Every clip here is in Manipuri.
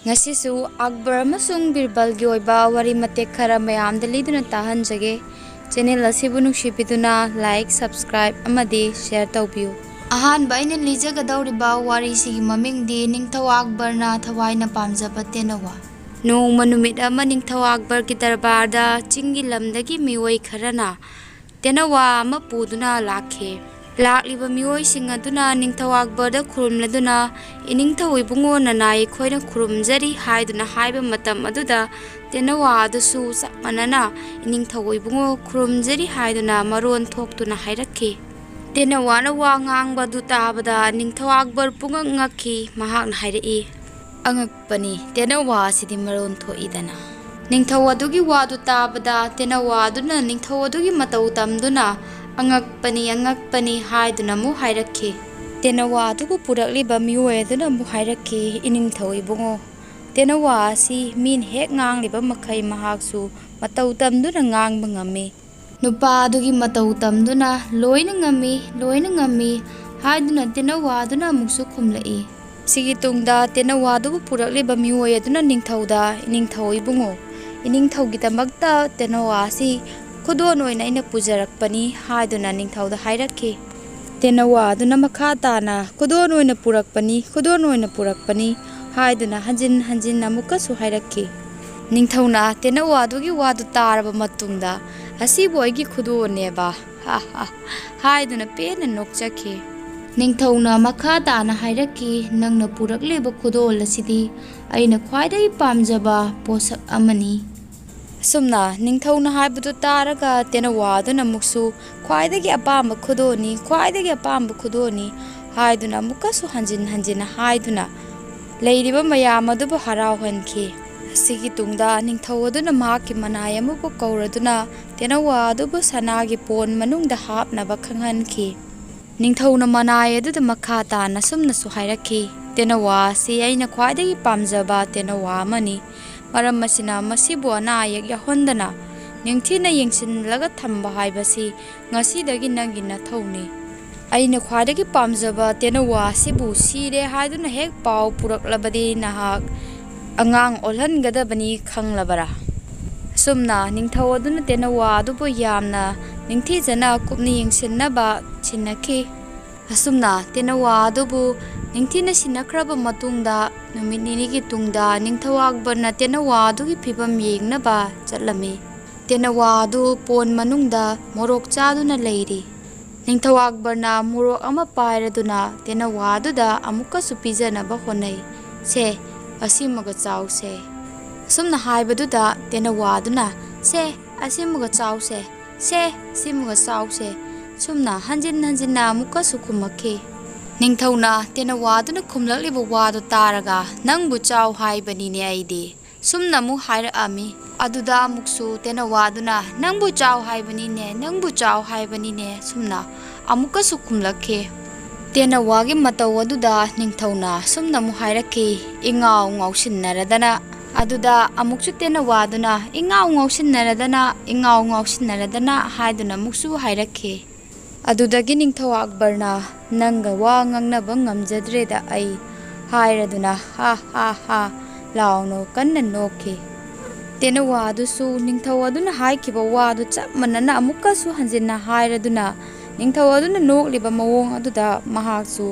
ngasisu Akbar amasung Birbal gi oiba wari matek khara mayam da liduna tahanjage channel asibu nungsibiduna like subscribe amadi share tawbiu ahan baina lijaga dawriba wari sigi maming di ningthau Akbar na thawaina pamjaba tenawa nong manumit ama ningthau Akbar ki darbar da chingi lamdagi miwai kharana tenawa ama puduna lakhe lakliba miwai sing aduna ningthau Akbar da khurumladuna iningthau ibungo nanai khoina khurumjari haiduna haiba matam aduda tenawa adusu sakmanana iningthau ibungo khurumjari haiduna maron thoktuna hairakhi tenawa na wa ngang badu tabada ningthau Akbar punga ngakhi mahakna hairai angakpani tenawa sidi maron thoidana ningthau adugi wadu tabada tenawa aduna ningthau adugi matau tamduna angakpani haiduna mu hairakhi tenawa adugu purakliba miwai aduna mu hairakhi iningthau ibungo tenawa si min hek ngangliba makhai mahaksu matau tamduna ngangba ngami nupa adugi matau tamduna loina ngami haiduna tenawa aduna muksu khumlai sigi tungda tenawa adugu purakliba miwai aduna ningthauda iningthau ibungo iningthau gidamakta tenawa si khudon oina ina pujarakpani haiduna ningthauda hairakhi tenawa aduna makha tana khudon oina purakpani haiduna hanjin amuka su hairakhi ningthauna tenawa adugi wadu taraba matungda asibu aigi khudon neba haiduna pena nokchakhi ningthauna makha tana hairakhi nangna purakleba khudol asidi aina khwaidai pamjaba posak amani sumna ningthauna haibadu taraga tenawa aduna muksu khwaidagi apamba khudoni haiduna mukasu hanjin haiduna leiriba mayam adubu harau hankhi sigi tungda ningthau aduna mahakki manai amubu kauraduna tenawa adubu sanagi pon manungda hapnaba khanghankhi ningthauna manai aduda makha tana sumna su hairakhi tenawa si aina khwaidagi pamjaba tenawa amani maram masina masibu ana ayak yahondana ningthina yengsinlaga thamba haibasi ngasidagi nangina thauni aina khwaidagi pamjaba tenawa sibu sire haiduna hek pau puraklabadi nahak angang olhangadabani khanglabara sumna ningthau aduna tenawa adubu yamna ningthijana kupni yengsinnaba chinakhi asumna tenawa adubu ningthina sinakraba matungda numit ninigi tungda ningthau Akbar na tenawa adugi phibam yengnaba chatlami tenawa adu pon manungda morok chaduna leiri ningthau Akbar na morok ama pairaduna tenawa aduda amuka supijanaba honai se asimaga chause sumna haibaduda tenawa aduna se asimaga chause se simaga chause sumna hanjin amuka sukhumakhe ningthauna tenawa aduna khumlakliba wadu taraga nangbu chaw haibanine aidi sumna mu haira ami aduda muksu tenawa aduna nangbu chaw haibanine sumna amuka sukhumlakhe tenawa gi matau aduda ningthauna sumna mu hairakhi ingau ngausinnaradana aduda amuksu tenawa aduna ingau ngausinnaradana haiduna muksu hairakhi adudagi ningthau Akbar na nanga wa ngangnaba ngamjadreda ai hairaduna ha launo kanna nokhi tenawa adusu ningthau aduna haikiba wadu chap manana amuka su hanjinna hairaduna ningthau aduna nokliba mawong aduda mahaksu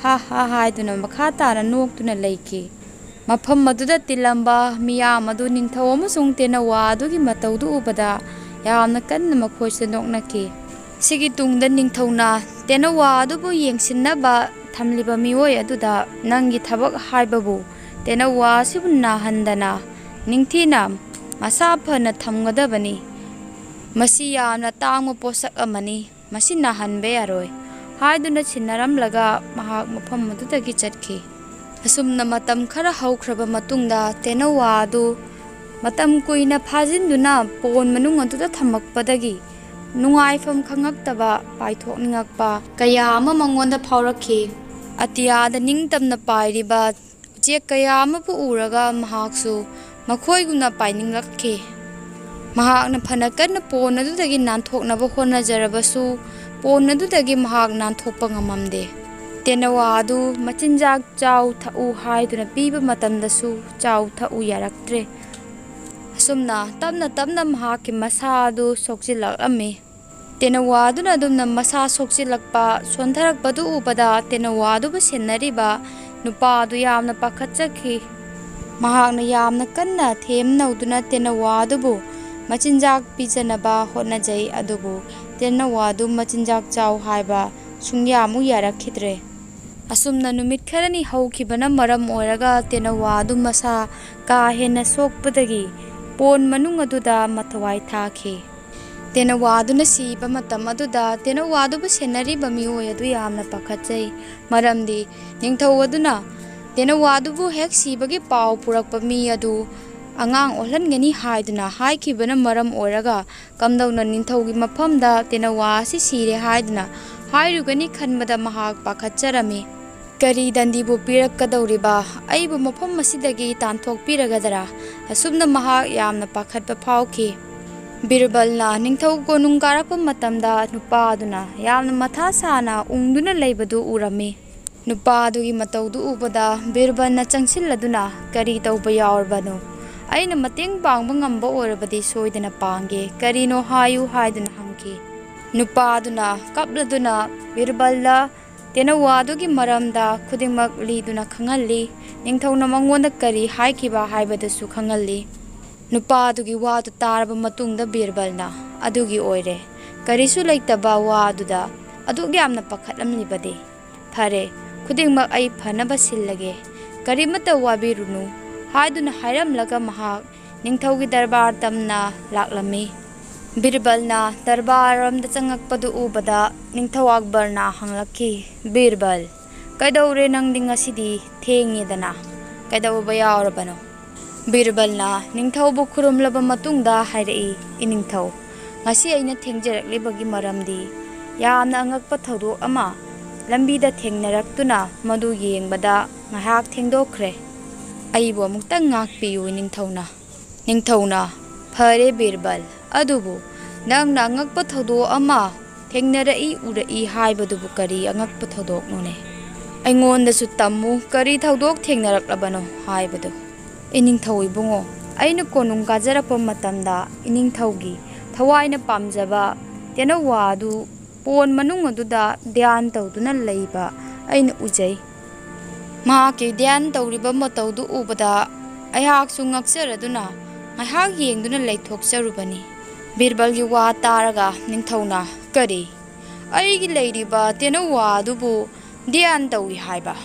ha haiduna makha tana noktuna leiki mafam aduda tilamba miyam adu ningthau amasung tenawa adugi mataudu ubada yamna kanna makhoisa noknaki sigi tungda ningthauna tenawa adubu yengsinnaba thamliba miwai aduda nangi thabak haibabu tenawa sibu nahandana ningthina masa phana thamgadabani masi yamna tangma posak amani masi nahanbe yaroi haiduna chinnaramlaga mahak mafam adudagi chatkhi asumna matam khara haukraba matungda tenawa adu matam kuina phajinduna pon manung aduda thamakpadagi nungaifam khangaktaba paithokningakpa kaya ama mangonda phaurakhi atiyada ningtamna pairiba je kaya ama pu uraga mahaksu makhoiguna paininglakhe mahakna phanakan pon adudagi nanthoknaba hona jarabasu pon adudagi mahak nanthokpa ngamamde तेनवा अदु मचिंजाक चाउ थउ हाइदुना पीबा मतमदसु चाउ थउ यारक्त्रे असुमना तमना तमना महाकी मसा अदु सोक्चिलक्अमे तेनवा अदुना अदुमना मसा सोक्चिलक्पा सोंथरक्पदु उबदा तेनवा अदुबु सेन्नरिबा नुपा अदु यामना पाखत्चखि महाकना यामना कन्ना थेमनौदुना तेनवा अदुबु मचिंजाक पिजनबा होटनाजै अदुबु तेनवा अदु मचिंजाक चाउ हाइबा सुंयामु यारक्खिद्रे असुमना नुमित खरनी हौखिबना मरम ओइरगा तेनवा अदु मसा का हेना सोकपदगी पोन मनुंग अदुदा मथवाई थाखि तेनवा अदुना सीबा मतम अदुदा तेनवा अदुबु सेन्नरिबा मिओय अदु यामना पाखत्चै मरमदी निंगथौ अदुना तेनवा अदुबु हेक सीबगी पाव पुरकपा मी अदु angang ohlanngani haiduna haikibana maram oiraga kamdawna ninthaugi mafamda tenawa si sire haiduna hairugani khanbada mahak pakhatcharami kari dandibu pirakkadawriba aibu mafam masidagi tanthokpiragadara asumna mahak yamna pakhatpa phawki birbalna ningthau konung karakpa matamda nupa aduna yamna matha sana ungduna leibadu urami nupa adugi matawdu ubada birbalna changsilladuna kari tawba yawrbano aina mateng pangba ngamba orabadi soidana pange karino hayu haiduna hangki nupa aduna kapladuna birballa tenawa adugi maramda khudingmak liduna khangalli ningthauna mangonda kari haikiba haibadasu khangalli nupa adugi wadu taraba matungda birbalna adugi oire karisu leitaba wa aduda adugi amna pakhatlamlibade phare khudingmak ai phanaba sillage karimata wabirunu haiduna hairamlaga mahak ningthaugi darbar tamna laklami birbalna darbaramda changakpadu ubada ningthau akbarna hanglakki birbal kaidawre nangdi ngasidi thengidana kaidawba yawrabano birbalna ningthaubu khurumlaba matungda hairai iningthau ngasi aina thengjaraklibagi maramdi yamna angakpa thodok ama lambida thengnarakhtuna madu yengbada ngahak thengdokkhre aibu amukta ngakpiyu ningthauna phare birbal adubu nangna angakpa thodok ama thengnarai urai haibadubu kari angakpa thodok nune aingondasu tammu kari thodok thengnaraklabano haibadu iningthau ibungo aina konung kajarappa matamda iningthaugi thawaina pamjaba tenawa adu pon manung aduda dhyan tawduna leiba aina ujai mahaki dhyan tawriba matawdu ubada ayhak su ngaksaraduna ayhak yengduna leithokcharubani birbalgi wa taraga ningthauna kari aigi leiriba tenawa adubu dhyan tawi haiba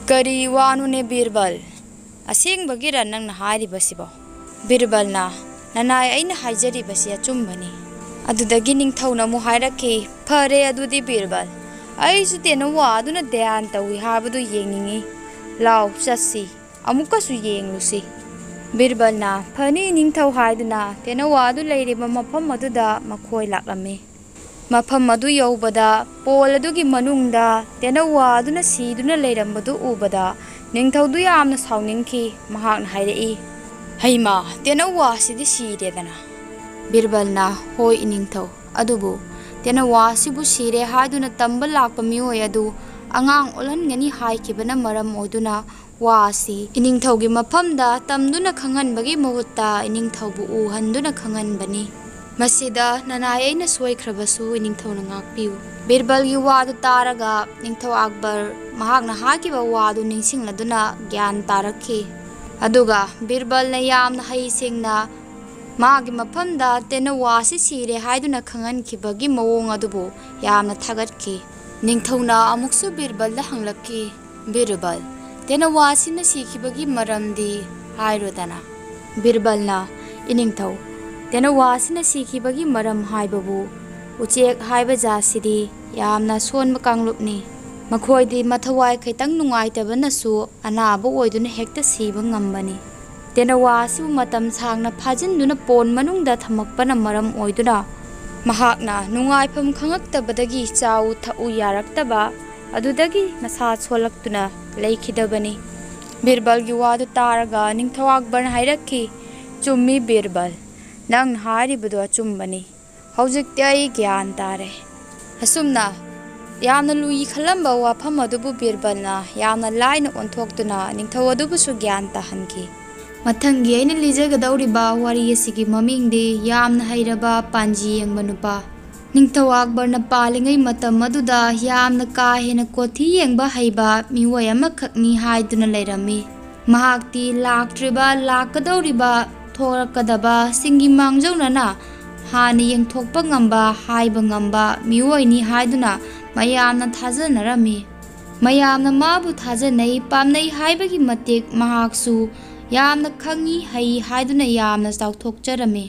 kari wanune birbal asengbagira nangna hairibasibo birbalna nanai aina haijaribasi achumbani adudagi ningthauna mu hairaki phare adudi birbal aisu tenawa aduna dhyan tawi habadu yengningi law chasi amukasu yenglusi birbalna phani ningthau haiduna tenawa adu leiriba mafam aduda makhoi laklami mafam adu yobada pol adugi manungda tenawa aduna siduna leirambadu ubada ningthaudu yamna sawningki mahakna hairai haima tenawa sidi siredana birbalna hoi iningthau adubu tenawa sibu sire haiduna tamba lakpa mioi adu angang olangani haikibana maram oduna wasi iningthaugi mafamda tamduna khanganbagi mahutta iningthaubu uhanduna khanganbani masida nanai aina soikhrabasu iningthauna ngakpiu birbalgi wadu taraga ningthau akbar mahakna hakiba wadu ningsingladuna gyan tarakhi aduga birbalna yamna haisingna magi mafamda tenawa si sire haiduna khangankibagi mawong adubu yamna thagatki ningthauna amuksu birbalda hanglakki birbal tenawa sina sikhibagi maramdi hairodana birbalna iningthau tenawa sina sikhibagi maram haibabu uchek haiba jasidi yamna sonba kanglupni makhoidi mathawai khaitang nungaitabanasu anabu oiduna hekta siba ngambani tenawa sibu matam sangna phajinduna pon manungda thamakpana maram oiduna mahakna nungaipam khangaktabadagi chau thau yaraktaba adudagi masa cholaktuna leikhidabani birbalgi wadu taraga ningthau akbar hairakki chummi birbal nang haribudu achumbani hojikti ai gyan tare asumna ꯌꯥꯝꯅ ꯂꯨꯏ ꯈꯜꯂꯝꯕ ꯋꯥꯐꯝ ꯑꯗꯨꯕꯨ ꯕꯤꯔꯕꯜꯅ ꯌꯥꯝꯅ ꯂꯥꯏꯅ ꯑꯣꯟꯊꯣꯛꯇꯨꯅ ꯅꯤꯡꯊꯧ ꯑꯗꯨꯕꯨꯁꯨ ꯒ꯭ꯌꯥꯟ ꯇꯥꯍꯟꯈꯤ꯫ ꯃꯊꯪꯒꯤ ꯑꯩꯅ ꯂꯤꯖꯒꯗꯧꯔꯤꯕ ꯋꯥꯔꯤ ꯑꯁꯤꯒꯤ ꯃꯃꯤꯡꯗꯤ ꯌꯥꯝꯅ ꯍꯩꯔꯕ ꯄꯥꯟꯖꯤ ꯌꯦꯡꯕ ꯅꯨꯄꯥ꯫ ꯅꯤꯡꯊꯧ ꯑꯛꯕꯔꯅ ꯄꯥꯜꯂꯤꯉꯩ ꯃꯇꯝ ꯑꯗꯨꯗ ꯌꯥꯝꯅ ꯀꯥ ꯍꯦꯟꯅ ꯀꯣꯊꯤ ꯌꯦꯡꯕ ꯍꯩꯕ ꯃꯤꯑꯣꯏ ꯑꯃꯈꯛꯅꯤ ꯍꯥꯏꯗꯨꯅ ꯂꯩꯔꯝꯃꯤ꯫ ꯃꯍꯥꯛꯇꯤ ꯂꯥꯛꯇ꯭ꯔꯤꯕ ꯂꯥꯛꯀꯗꯧꯔꯤꯕ ꯊꯣꯔꯛꯀꯗꯕ ꯁꯤꯡꯒꯤ ꯃꯥꯡꯖꯧꯅꯅ ꯍꯥꯟꯅ ꯌꯦꯡꯊꯣꯛꯄ ꯉꯝꯕ ꯍꯥꯏꯕ ꯉꯝꯕ ꯃꯤꯑꯣꯏꯅꯤ ꯍꯥꯏꯗꯨꯅ ꯃꯌꯥꯝꯅ ꯊꯥꯖꯅꯔꯝꯃꯤ꯫ ꯃꯌꯥꯝꯅ ꯃꯥꯕꯨ ꯊꯥꯖꯅꯩ ꯄꯥꯝꯅꯩ ꯍꯥꯏꯕꯒꯤ ꯃꯇꯤꯛ ꯃꯍꯥꯛꯁꯨ ꯌꯥꯝꯅ ꯈꯪꯏ ꯍꯩ ꯍꯥꯏꯗꯨꯅ ꯌꯥꯝꯅ ꯆꯥꯎꯊꯣꯛꯆꯔꯝꯃꯤ꯫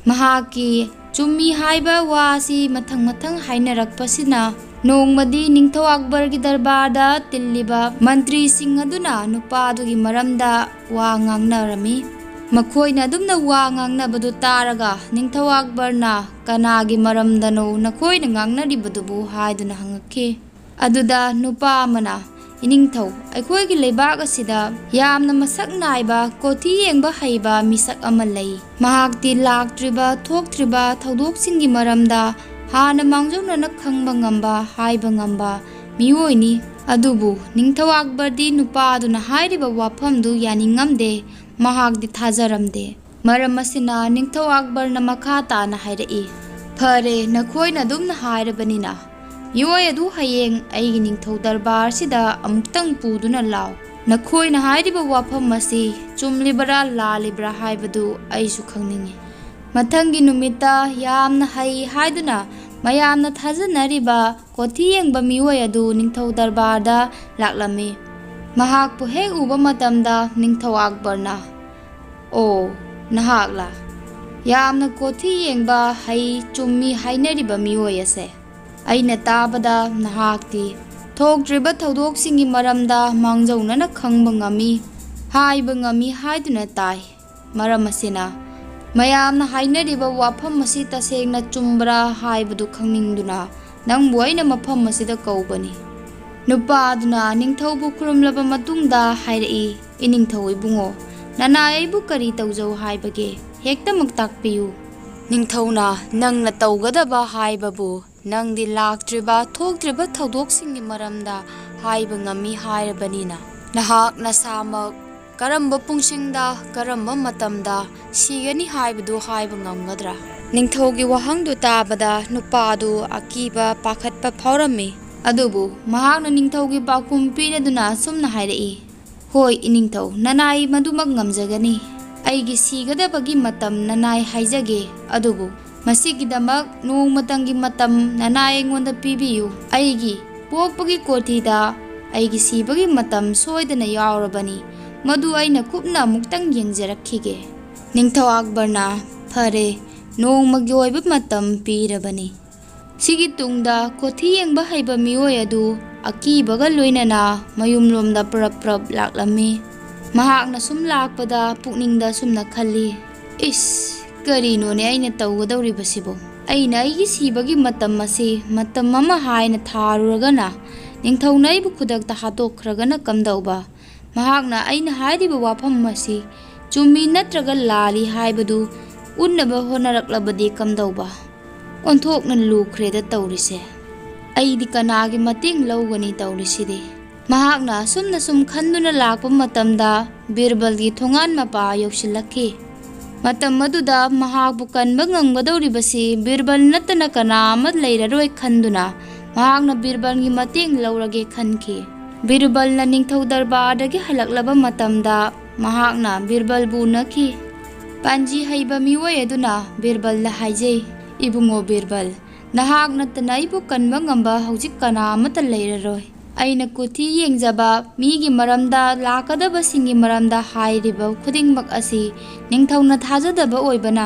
ꯃꯍꯥꯛꯀꯤ ꯆꯨꯝꯃꯤ ꯍꯥꯏꯕ ꯋꯥ ꯑꯁꯤ ꯃꯊꯪ ꯃꯊꯪ ꯍꯥꯏꯅꯔꯛꯄꯁꯤꯅ ꯅꯣꯡꯃꯗꯤ ꯅꯤꯡꯊꯧ ꯑꯛꯕꯔꯒꯤ ꯗꯔꯕꯥꯔꯗ ꯇꯤꯜꯂꯤꯕ ꯃꯟꯇ꯭ꯔꯤꯁꯤꯡ ꯑꯗꯨꯅ ꯅꯨꯄꯥꯗꯨꯒꯤ ꯃꯔꯝꯗ ꯋꯥ ꯉꯥꯡꯅꯔꯝꯃꯤ꯫ ꯃꯈꯣꯏꯅ ꯑꯗꯨꯝꯅ ꯋꯥ ꯉꯥꯡꯅꯕꯗꯨ ꯇꯥꯔꯒ ꯅꯤꯡꯊꯧ ꯑꯛꯕꯔꯅ ꯀꯅꯥꯒꯤ ꯃꯔꯝꯗꯅꯣ ꯅꯈꯣꯏꯅ ꯉꯥꯡꯅꯔꯤꯕꯗꯨꯕꯨ ꯍꯥꯏꯗꯨꯅ ꯍꯪꯉꯛꯈꯤ꯫ ꯑꯗꯨꯗ ꯅꯨꯄꯥ ꯑꯃꯅ ꯏꯅꯤꯡꯊꯧ ꯑꯩꯈꯣꯏꯒꯤ ꯂꯩꯕꯥꯛ ꯑꯁꯤꯗ ꯌꯥꯝꯅ ꯃꯁꯛ ꯅꯥꯏꯕ ꯀꯣꯊꯤ ꯌꯦꯡꯕ ꯍꯩꯕ ꯃꯤꯁꯛ ꯑꯃ ꯂꯩ꯫ ꯃꯍꯥꯛꯇꯤ ꯂꯥꯛꯇ꯭ꯔꯤꯕ ꯊꯣꯛꯇ꯭ꯔꯤꯕ ꯊꯧꯗꯣꯛꯁꯤꯡꯒꯤ ꯃꯔꯝꯗ ꯍꯥꯟꯅ ꯃꯥꯡꯖꯧꯅꯅ ꯈꯪꯕ ꯉꯝꯕ ꯍꯥꯏꯕ ꯉꯝꯕ ꯃꯤꯑꯣꯏꯅꯤ꯫ ꯑꯗꯨꯕꯨ ꯅꯤꯡꯊꯧ ꯑꯛꯕꯔꯗꯤ ꯅꯨꯄꯥꯗꯨꯅ ꯍꯥꯏꯔꯤꯕ ꯋꯥꯐꯝꯗꯨ ꯌꯥꯅꯤꯡꯉꯝꯗꯦ꯫ ꯃꯍꯥꯛꯇꯤ ꯊꯥꯖꯔꯝꯗꯦ꯫ ꯃꯔꯝ ꯑꯁꯤꯅ ꯅꯤꯡꯊꯧ ꯑꯛꯕꯔꯅ ꯃꯈꯥ ताना ꯍꯥꯏꯔꯛꯏ, ꯐꯔꯦ ꯅꯈꯣꯏꯅ ꯑꯗꯨꯝꯅ ꯍꯥꯏꯔꯕꯅꯤꯅ ꯃꯤꯑꯣꯏ ꯑꯗꯨ ꯍꯌꯦꯡ ꯑꯩꯒꯤ ꯅꯤꯡꯊꯧ ꯗꯔꯕꯥꯔꯁꯤꯗ ꯑꯃꯨꯛꯇꯪ ꯄꯨꯗꯨꯅ ꯂꯥꯎ꯫ ꯅꯈꯣꯏꯅ ꯍꯥꯏꯔꯤꯕ ꯋꯥꯐꯝ ꯑꯁꯤ ꯆꯨꯝꯂꯤꯕꯔꯥ ꯂꯥꯜꯂꯤꯕꯔꯥ ꯍꯥꯏꯕꯗꯨ ꯑꯩꯁꯨ ꯈꯪꯅꯤꯡꯏ꯫ ꯃꯊꯪꯒꯤ ꯅꯨꯃꯤꯠꯇ ꯌꯥꯝꯅ ꯍꯩ ꯍꯥꯏꯗꯨꯅ ꯃꯌꯥꯝꯅ ꯊꯥꯖꯅꯔꯤꯕ ꯀꯣꯊꯤ ꯌꯦꯡꯕ ꯃꯤꯑꯣꯏ ꯑꯗꯨ ꯅꯤꯡꯊꯧ ꯗꯔꯕꯥꯔꯗ ꯂꯥꯛꯂꯝꯃꯤ꯫ ꯃꯍꯥꯛꯄꯨ ꯍꯦꯛ ꯎꯕ ꯃꯇꯝꯗ ꯅꯤꯡꯊꯧ ꯑꯛꯕꯔꯅ, ꯑꯣ ꯅꯍꯥꯛꯂꯥ? ꯌꯥꯝꯅ ꯀꯣꯊꯤ ꯌꯦꯡꯕ ꯍꯩ ꯆꯨꯝꯃꯤ ꯍꯥꯏꯅꯔꯤꯕ ꯃꯤꯑꯣꯏ ꯑꯁꯦ꯫ ꯑꯩꯅ ꯇꯥꯕꯗ ꯅꯍꯥꯛꯇꯤ ꯊꯣꯛꯇ꯭ꯔꯤꯕ ꯊꯧꯗꯣꯛꯁꯤꯡꯒꯤ ꯃꯔꯝꯗ ꯃꯥꯡꯖꯧꯅꯅ ꯈꯪꯕ ꯉꯝꯃꯤ ꯍꯥꯏꯕ ꯉꯝꯃꯤ ꯍꯥꯏꯗꯨꯅ ꯇꯥꯏ꯫ ꯃꯔꯝ ꯑꯁꯤꯅ ꯃꯌꯥꯝꯅ ꯍꯥꯏꯅꯔꯤꯕ ꯋꯥꯐꯝ ꯑꯁꯤ ꯇꯁꯦꯡꯅ ꯆꯨꯝꯕ꯭ꯔꯥ ꯍꯥꯏꯕꯗꯨ ꯈꯪꯅꯤꯡꯗꯨꯅ ꯅꯪꯕꯨ ꯑꯩꯅ ꯃꯐꯝ ꯑꯁꯤꯗ ꯀꯧꯕꯅꯤ꯫ ꯅꯨꯄꯥ ꯑꯗꯨꯅ ꯅꯤꯡꯊꯧꯕꯨ ꯈꯨꯔꯨꯝꯂꯕ ꯃꯇꯨꯡꯗ ꯍꯥꯏꯔꯛꯏ, ꯏꯅꯤꯡꯊꯧ ꯏꯕꯨꯡꯉꯣ, ꯅꯅꯥꯏ ꯑꯩꯕꯨ ꯀꯔꯤ ꯇꯧꯖꯧ ꯍꯥꯏꯕꯒꯦ? ꯍꯦꯛꯇꯃꯛ ꯇꯥꯛꯄꯤꯌꯨ꯫ ꯅꯤꯡꯊꯧꯅ ꯅꯪꯅ ꯇꯧꯒꯗꯕ ꯍꯥꯏꯕꯕꯨ ꯅꯪꯗꯤ ꯂꯥꯛꯇ꯭ꯔꯤꯕ ꯊꯣꯛꯇ꯭ꯔꯤꯕ ꯊꯧꯗꯣꯛꯁꯤꯡꯒꯤ ꯃꯔꯝꯗ ꯍꯥꯏꯕ ꯉꯝꯃꯤ ꯍꯥꯏꯔꯕꯅꯤꯅ ꯅꯍꯥꯛ ꯅꯁꯥꯃꯛ ꯀꯔꯝꯕ ꯄꯨꯡꯁꯤꯡꯗ ꯀꯔꯝꯕ ꯃꯇꯝꯗ ꯁꯤꯒꯅꯤ ꯍꯥꯏꯕꯗꯨ ꯍꯥꯏꯕ ꯉꯝꯒꯗ꯭ꯔꯥ? ꯅꯤꯡꯊꯧꯒꯤ ꯋꯥꯍꯪꯗꯨ ꯇꯥꯕꯗ ꯅꯨꯄꯥꯗꯨ ꯑꯀꯤꯕ ꯄꯥꯈꯠꯄ ꯐꯥꯎꯔꯝꯃꯤ꯫ ꯑꯗꯨꯕꯨ ꯃꯍꯥꯛꯅ ꯅꯤꯡꯊꯧꯒꯤ ꯄꯥꯎꯈꯨꯝ ꯄꯤꯔꯗꯨꯅ ꯁꯨꯝꯅ ꯍꯥꯏꯔꯛꯏ, ꯍꯣꯏ ꯏꯅꯤꯡꯊꯧ, ꯅꯅꯥꯏ ꯃꯗꯨꯃꯛ ꯉꯝꯖꯒꯅꯤ꯫ ꯑꯩꯒꯤ ꯁꯤꯒꯗꯕꯒꯤ ꯃꯇꯝ ꯅꯅꯥꯏ ꯍꯥꯏꯖꯒꯦ, ꯑꯗꯨꯕꯨ ꯃꯁꯤꯒꯤꯗꯃꯛ ꯅꯣꯡꯃꯇꯪꯒꯤ ꯃꯇꯝ ꯅꯅꯥꯏ ꯑꯩꯉꯣꯟꯗ ꯄꯤꯕꯤꯌꯨ꯫ ꯑꯩꯒꯤ ꯄꯣꯛꯄꯒꯤ ꯀꯣꯊꯤꯗ ꯑꯩꯒꯤ ꯁꯤꯕꯒꯤ ꯃꯇꯝ ꯁꯣꯏꯗꯅ ꯌꯥꯎꯔꯕꯅꯤ, ꯃꯗꯨ ꯑꯩꯅ ꯀꯨꯞꯅ ꯑꯃꯨꯛꯇꯪ ꯌꯦꯡꯖꯔꯛꯈꯤꯒꯦ꯫ ꯅꯤꯡꯊꯧ ꯑꯛꯕꯔꯅ ꯐꯔꯦ ꯅꯣꯡꯃꯒꯤ ꯑꯣꯏꯕ ꯃꯇꯝ ꯄꯤꯔꯕꯅꯤ꯫ ꯁꯤꯒꯤ ꯇꯨꯡꯗ ꯀꯣꯊꯤ ꯌꯦꯡꯕ ꯍꯩꯕ ꯃꯤꯑꯣꯏ ꯑꯗꯨ ꯑꯀꯤꯕꯒ ꯂꯣꯏꯅꯅ ꯃꯌꯨꯝꯂꯣꯝꯗ ꯄ꯭ꯔꯞ ꯂꯥꯛꯂꯝꯃꯤ꯫ ꯃꯍꯥꯛꯅ ꯁꯨꯝ ꯂꯥꯛꯄꯗ ꯄꯨꯛꯅꯤꯡꯗ ꯁꯨꯝꯅ ꯈꯜꯂꯤ, ꯏꯁ ꯀꯔꯤꯅꯣꯅꯦ ꯑꯩꯅ ꯇꯧꯒꯗꯧꯔꯤꯕꯁꯤꯕꯣ? ꯑꯩꯅ ꯑꯩꯒꯤ ꯁꯤꯕꯒꯤ ꯃꯇꯝ ꯑꯁꯤ ꯃꯇꯝ ꯑꯃ ꯍꯥꯏꯅ ꯊꯥꯔꯨꯔꯒꯅ ꯅꯤꯡꯊꯧꯅ ꯑꯩꯕꯨ ꯈꯨꯗꯛꯇ ꯍꯥꯠꯇꯣꯛꯈ꯭ꯔꯒꯅ ꯀꯝꯗꯧꯕ? ꯃꯍꯥꯛꯅ ꯑꯩꯅ ꯍꯥꯏꯔꯤꯕ ꯋꯥꯐꯝ ꯑꯁꯤ ꯆꯨꯝꯃꯤ ꯅꯠꯇ꯭ꯔꯒ ꯂꯥꯜꯂꯤ ꯍꯥꯏꯕꯗꯨ ꯎꯠꯅꯕ ꯍꯣꯠꯅꯔꯛꯂꯕꯗꯤ ꯀꯝꯗꯧꯕ? ꯑꯣꯟꯊꯣꯛꯅ ꯂꯨꯈ꯭ꯔꯦꯗ ꯇꯧꯔꯤꯁꯦ꯫ ꯑꯩꯗꯤ ꯀꯅꯥꯒꯤ ꯃꯇꯦꯡ ꯂꯧꯒꯅꯤ ꯇꯧꯔꯤꯁꯤꯗꯤ? ꯃꯍꯥꯛꯅ ꯑꯁꯨꯝꯅ ꯁꯨꯝ ꯈꯟꯗꯨꯅ ꯂꯥꯛꯄ ꯃꯇꯝꯗ ꯕꯤꯔꯕꯜꯒꯤ ꯊꯣꯡꯒꯥꯟ ꯃꯄꯥ ꯌꯧꯁꯤꯜꯂꯛꯈꯤ꯫ ꯃꯇꯝ ꯑꯗꯨꯗ ꯃꯍꯥꯛꯄꯨ ꯀꯟꯕ ꯉꯝꯒꯗꯧꯔꯤꯕꯁꯤ ꯕꯤꯔꯕꯜ ꯅꯠꯇꯅ ꯀꯅꯥ ꯑꯃ ꯂꯩꯔꯔꯣꯏ ꯈꯟꯗꯨꯅ ꯃꯍꯥꯛꯅ ꯕꯤꯔꯕꯜꯒꯤ ꯃꯇꯦꯡ ꯂꯧꯔꯒꯦ ꯈꯟꯈꯤ꯫ ꯕꯤꯔꯕꯜꯅ ꯅꯤꯡꯊꯧ ꯗꯔꯕꯥꯔꯗꯒꯤ ꯍꯜꯂꯛꯂꯕ ꯃꯇꯝꯗ ꯃꯍꯥꯛꯅ ꯕꯤꯔꯕꯜꯕꯨ ꯎꯅꯈꯤ꯫ ꯄꯥꯟꯖꯤ ꯍꯩꯕ ꯃꯤꯑꯣꯏ ꯑꯗꯨꯅ ꯕꯤꯔꯕꯜꯗ ꯍꯥꯏꯖꯩ, ꯏꯕꯨꯡꯉꯣ ꯕꯤꯔꯕꯜ, ꯅꯍꯥꯛ ꯅꯠꯇꯅ ꯑꯩꯕꯨ ꯀꯟꯕ ꯉꯝꯕ ꯍꯧꯖꯤꯛ ꯀꯅꯥ ꯑꯃꯠꯇ ꯂꯩꯔꯔꯣꯏ꯫ ꯑꯩꯅ ꯀꯣꯊꯤ ꯌꯦꯡꯖꯕ ꯃꯤꯒꯤ ꯃꯔꯝꯗ ꯂꯥꯛꯀꯗꯕꯁꯤꯡꯒꯤ ꯃꯔꯝꯗ ꯍꯥꯏꯔꯤꯕ ꯈꯨꯗꯤꯡꯃꯛ ꯑꯁꯤ ꯅꯤꯡꯊꯧꯅ ꯊꯥꯖꯗꯕ ꯑꯣꯏꯕꯅ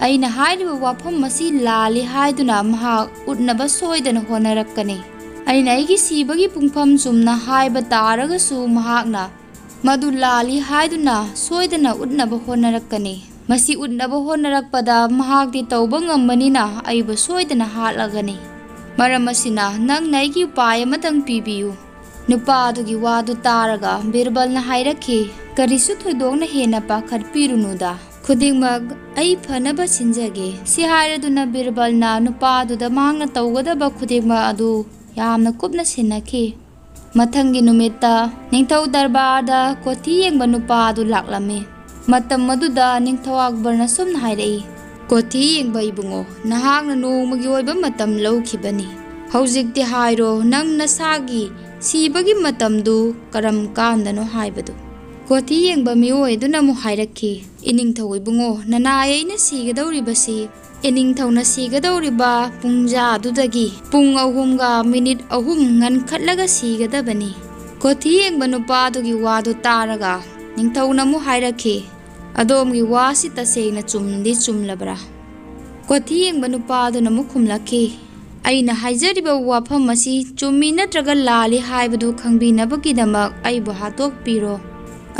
ꯑꯩꯅ ꯍꯥꯏꯔꯤꯕ ꯋꯥꯐꯝ ꯑꯁꯤ ꯂꯥꯜꯂꯤ ꯍꯥꯏꯗꯨꯅ ꯃꯍꯥꯛ ꯎꯠꯅꯕ ꯁꯣꯏꯗꯅ ꯍꯣꯠꯅꯔꯛꯀꯅꯤ꯫ ꯑꯩꯅ ꯑꯩꯒꯤ ꯁꯤꯕꯒꯤ ꯄꯨꯡꯐꯝ ꯆꯨꯝꯅ ꯍꯥꯏꯕ ꯇꯥꯔꯒꯁꯨ ꯃꯍꯥꯛꯅ ꯃꯗꯨ ꯂꯥꯜꯂꯤ ꯍꯥꯏꯗꯨꯅ ꯁꯣꯏꯗꯅ ꯎꯠꯅꯕ ꯍꯣꯠꯅꯔꯛꯀꯅꯤ꯫ ꯃꯁꯤ ꯎꯠꯅꯕ ꯍꯣꯠꯅꯔꯛꯄꯗ ꯃꯍꯥꯛꯇꯤ ꯇꯧꯕ ꯉꯝꯕꯅꯤꯅ ꯑꯩꯕꯨ ꯁꯣꯏꯗꯅ ꯍꯥꯠꯂꯒꯅꯤ꯫ ꯃꯔꯝ ꯑꯁꯤꯅ ꯅꯪꯅ ꯑꯩꯒꯤ ꯎꯄꯥꯏ ꯑꯃꯇꯪ ꯄꯤꯕꯤꯌꯨ꯫ ꯅꯨꯄꯥꯗꯨꯒꯤ ꯋꯥꯗꯨ ꯇꯥꯔꯒ ꯕꯤꯔꯕꯜꯅ ꯍꯥꯏꯔꯛꯈꯤ, ꯀꯔꯤꯁꯨ ꯊꯣꯏꯗꯣꯛꯅ ꯍꯦꯟꯅ ꯄꯥꯈꯠꯄꯤꯔꯨꯅꯨꯗ, ꯈꯨꯗꯤꯡꯃꯛ ꯑꯩ ꯐꯅꯕ ꯁꯤꯟꯖꯒꯦ꯫ ꯁꯤ ꯍꯥꯏꯔꯗꯨꯅ ꯕꯤꯔꯕꯜꯅ ꯅꯨꯄꯥꯗꯨꯗ ꯃꯍꯥꯛꯅ ꯇꯧꯒꯗꯕ ꯈꯨꯗꯤꯡꯃꯛ ꯑꯗꯨ ꯌꯥꯝꯅ ꯀꯨꯞꯅ ꯁꯤꯟꯅꯈꯤ꯫ ꯃꯊꯪꯒꯤ ꯅꯨꯃꯤꯠꯇ ꯅꯤꯡꯊꯧ ꯗꯔꯕꯥꯔꯗ ꯀꯣꯊꯤ ꯌꯦꯡꯕ ꯅꯨꯄꯥ ꯑꯗꯨ ꯂꯥꯛꯂꯝꯃꯤ꯫ ꯃꯇꯝ ꯑꯗꯨꯗ ꯅꯤꯡꯊꯧ ꯑꯛꯕꯔꯅ ꯁꯨꯝꯅ ꯍꯥꯏꯔꯛꯏ, "ꯀꯣꯊꯤ ꯌꯦꯡꯕ ꯏꯕꯨꯡꯉꯣ, ꯅꯍꯥꯛꯅ ꯅꯣꯡꯃꯒꯤ ꯑꯣꯏꯕ ꯃꯇꯝ ꯂꯧꯈꯤꯕꯅꯤ꯫ ꯍꯧꯖꯤꯛꯇꯤ ꯍꯥꯏꯔꯣ ꯅꯪ ꯅꯁꯥꯒꯤ ꯁꯤꯕꯒꯤ ꯃꯇꯝꯗꯨ ꯀꯔꯝ ꯀꯥꯟꯗꯅꯣ ꯍꯥꯏꯕꯗꯨ?" ꯀꯣꯊꯤ ꯌꯦꯡꯕ ꯃꯤꯑꯣꯏ ꯑꯗꯨꯅ ꯑꯃꯨꯛ ꯍꯥꯏꯔꯛꯈꯤ, "ꯏꯅꯤꯡꯊꯧ ꯏꯕꯨꯡꯉꯣ, ꯅꯅꯥꯏ ꯑꯩꯅ ꯁꯤꯒꯗꯧꯔꯤꯕꯁꯤ ꯏꯅꯤꯡꯊꯧꯅ ꯁꯤꯒꯗꯧꯔꯤꯕ ꯄꯨꯡꯖꯥ ꯑꯗꯨꯗꯒꯤ ꯄꯨꯡ 3ꯒ ꯃꯤꯅꯤꯠ 3 ꯉꯟꯈꯠꯂꯒ ꯁꯤꯒꯗꯕꯅꯤ." ꯀꯣꯊꯤ ꯌꯦꯡꯕ ꯅꯨꯄꯥ ꯑꯗꯨꯒꯤ ꯋꯥꯗꯨ ꯇꯥꯔꯒ ꯅꯤꯡꯊꯧꯅ ꯑꯃꯨꯛ ꯍꯥꯏꯔꯛꯈꯤ, "ꯑꯗꯣꯝꯒꯤ ꯋꯥꯁꯤ ꯇꯁꯦꯡꯅ ꯆꯨꯝꯗꯤ ꯆꯨꯝꯂꯕ꯭ꯔꯥ?" ꯀꯣꯊꯤ ꯌꯦꯡꯕ ꯅꯨꯄꯥ ꯑꯗꯨꯅ ꯑꯃꯨꯛ ꯈꯨꯝꯂꯛꯈꯤ, "ꯑꯩꯅ ꯍꯥꯏꯖꯔꯤꯕ ꯋꯥꯐꯝ ꯑꯁꯤ ꯆꯨꯝꯃꯤ ꯅꯠꯇ꯭ꯔꯒ ꯂꯥꯜꯂꯤ ꯍꯥꯏꯕꯗꯨ ꯈꯪꯕꯤꯅꯕꯒꯤꯗꯃꯛ ꯑꯩꯕꯨ ꯍꯥꯠꯇꯣꯛꯄꯤꯔꯣ,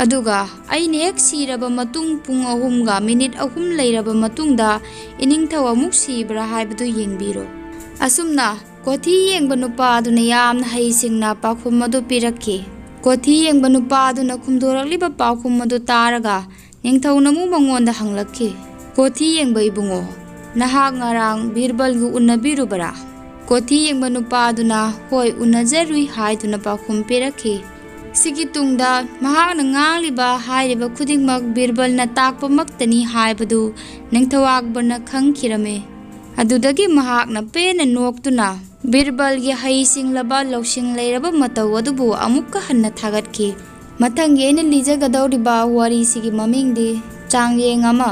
ꯑꯗꯨꯒ ꯑꯩꯅ ꯍꯦꯛ ꯁꯤꯔꯕ ꯃꯇꯨꯡ ꯄꯨꯡ 3ꯒ ꯃꯤꯅꯤꯠ 3 ꯂꯩꯔꯕ ꯃꯇꯨꯡꯗ ꯏꯅꯤꯡꯊꯧ ꯑꯃꯨꯛ ꯁꯤꯕ꯭ꯔꯥ ꯍꯥꯏꯕꯗꯨ ꯌꯦꯡꯕꯤꯔꯣ." ꯑꯁꯨꯝꯅ ꯀꯣꯊꯤ ꯌꯦꯡꯕ ꯅꯨꯄꯥ ꯑꯗꯨꯅ ꯌꯥꯝꯅ ꯍꯩꯁꯤꯡꯅ ꯄꯥꯎꯈꯨꯝ ꯑꯗꯨ ꯄꯤꯔꯛꯈꯤ꯫ ꯀꯣꯊꯤ ꯌꯦꯡꯕ ꯅꯨꯄꯥ ꯑꯗꯨꯅ ꯈꯨꯝꯗꯣꯔꯛꯂꯤꯕ ꯄꯥꯎꯈꯨꯝ ꯑꯗꯨ ꯇꯥꯔꯒ ꯅꯤꯡꯊꯧꯅ ꯑꯃꯨꯛ ꯃꯉꯣꯟꯗ ꯍꯪꯂꯛꯈꯤ, "ꯀꯣꯊꯤ ꯌꯦꯡꯕ ꯏꯕꯨꯡꯉꯣ, ꯅꯍꯥꯛ ꯉꯔꯥꯡ ꯕꯤꯔꯕꯜꯒ ꯎꯅꯕꯤꯔꯨꯕꯔꯥ?" ꯀꯣꯊꯤ ꯌꯦꯡꯕ ꯅꯨꯄꯥ ꯑꯗꯨꯅ "ꯍꯣꯏ, ꯎꯅꯖꯔꯨꯏ" ꯍꯥꯏꯗꯨꯅ ꯄꯥꯎꯈꯨꯝ ꯄꯤꯔꯛꯈꯤ꯫ ꯁꯤꯒꯤ ꯇꯨꯡꯗ ꯃꯍꯥꯛꯅ ꯉꯥꯡꯂꯤꯕ ꯍꯥꯏꯔꯤꯕ ꯈꯨꯗꯤꯡꯃꯛ ꯕꯤꯔꯕꯜꯅ ꯇꯥꯛꯄꯃꯛꯇꯅꯤ ꯍꯥꯏꯕꯗꯨ ꯅꯤꯡꯊꯧ ꯑꯛꯕꯔꯅ ꯈꯪꯈꯤꯔꯝꯃꯤ꯫ ꯑꯗꯨꯗꯒꯤ ꯃꯍꯥꯛꯅ ꯄꯦꯟꯅ ꯅꯣꯛꯇꯨꯅ ꯕꯤꯔꯕꯜꯒꯤ ꯍꯩꯁꯤꯡꯂꯕ ꯂꯧꯁꯤꯡ ꯂꯩꯔꯕ ꯃꯇꯧ ꯑꯗꯨꯕꯨ ꯑꯃꯨꯛꯀ ꯍꯟꯅ ꯊꯥꯒꯠꯈꯤ꯫ ꯃꯊꯪꯒꯤ ꯑꯩꯅ ꯂꯤꯖꯒꯗꯧꯔꯤꯕ ꯋꯥꯔꯤꯁꯤꯒꯤ ꯃꯃꯤꯡꯗꯤ ꯆꯥꯡꯌꯦꯡ ꯑꯃ꯫